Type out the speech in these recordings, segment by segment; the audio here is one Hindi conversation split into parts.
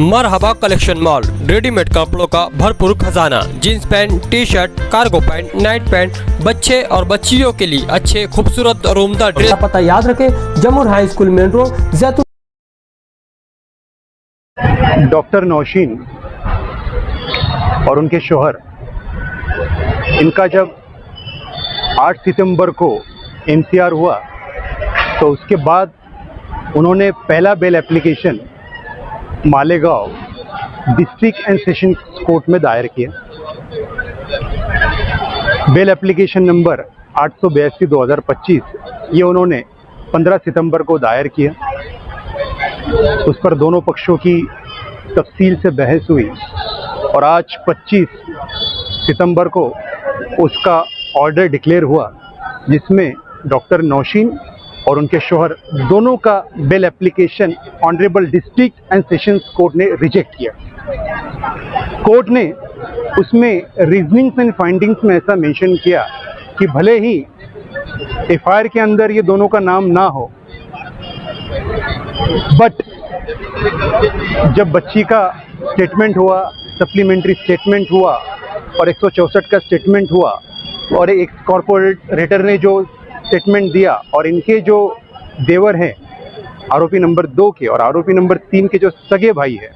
मरहबा कलेक्शन मॉल, रेडीमेड कपड़ों का भरपूर खजाना, jeans pant, T shirt, cargo pant, night pant, बच्चे और बच्चियों के लिए अच्छे खूबसूरत और उम्दा ड्रेस। पता याद रखें, जमुर हाई स्कूल मेन रोड, जैतून। डॉक्टर नौशीन और उनके शौहर, इनका जब 8 सितंबर को एमसीआर हुआ तो उसके बाद उन्होंने पहला bail application Malegaon district and session court में दायर किया। बेल एप्लीकेशन नंबर 882/2025 ये उन्होंने 15 सितंबर को दायर किया। उस पर दोनों पक्षों की तफसील से बहस हुई और आज 25 सितंबर को उसका ऑर्डर डिक्लेयर हुआ, जिसमें डॉक्टर नौशीन और उनके शौहर दोनों का bail application honourable district and sessions court ने रिजेक्ट किया। कोर्ट ने उसमें रीजनिंग्स एंड फाइंडिंग्स में ऐसा मेंशन किया कि भले ही एफआईआर के अंदर ये दोनों का नाम ना हो, बट जब बच्ची का स्टेटमेंट हुआ, सप्लीमेंट्री स्टेटमेंट हुआ और 164 का स्टेटमेंट हुआ और एक कॉर्पोरेटर ने जो स्टेटमेंट दिया और इनके जो देवर हैं आरोपी नंबर 2 के और आरोपी नंबर 3 के जो सगे भाई हैं,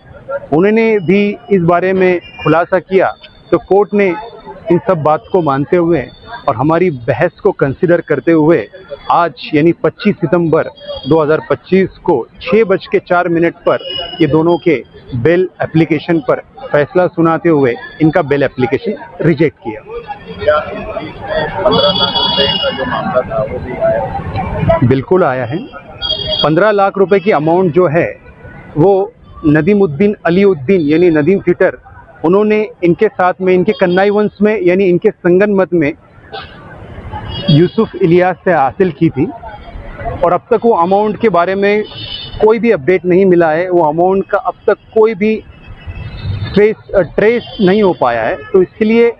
उन्होंने भी इस बारे में खुलासा किया, तो कोर्ट ने इन सब बात को मानते हुए और हमारी बहस को कंसिडर करते हुए आज यानी 25 सितंबर 2025 को 6:04 पर ये दोनों के बेल एप्लीकेशन पर फैसला सुनाते हुए इनका बेल एप्लीकेशन रिजेक्ट किया। 15 लाख रुपए का जो मामला था वो भी आया? बिल्कुल आया है। 15 लाख रुपए की अमाउंट जो है वो नदीमुद्दीन अलीउद्दीन यानी नदीम फिटर, उन्होंने इनके साथ में इनके कन्नाई वंश में यानी इनके संगनमत में यूसुफ इलियास से हासिल की थी और अब तक वो अमाउंट के बारे में कोई भी अपडेट नहीं मिला है। वो अमाउंट का अब तक कोई भी ट्रेस नहीं हो पाया है, तो इसके लिए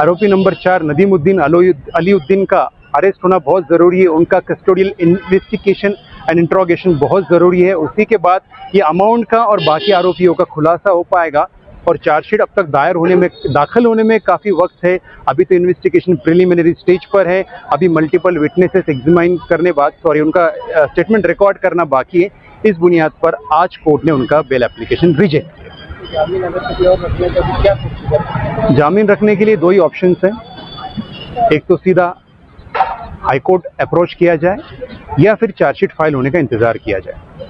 आरोपी नंबर 4 नदीमुद्दीन अलीउद्दीन का अरेस्ट होना बहुत ज़रूरी है। उनका कस्टोडियल इन्वेस्टिगेशन एंड इंट्रोगेशन बहुत ज़रूरी है। उसी के बाद ये अमाउंट का और बाकी आरोपियों का खुलासा हो पाएगा और चार्जशीट अब तक दाखिल होने में काफ़ी वक्त है। अभी तो इन्वेस्टिगेशन प्रिलिमिनरी स्टेज पर है। अभी मल्टीपल विटनेसेस एग्जामिन करने बाद उनका स्टेटमेंट रिकॉर्ड करना बाकी है। इस बुनियाद पर आज कोर्ट ने उनका बेल एप्लीकेशन रिजेक्ट किया। जामीन रखने के लिए 2 ही ऑप्शंस हैं, एक तो सीधा हाई कोर्ट अप्रोच किया जाए या फिर चार्जशीट फाइल होने का इंतज़ार किया जाए।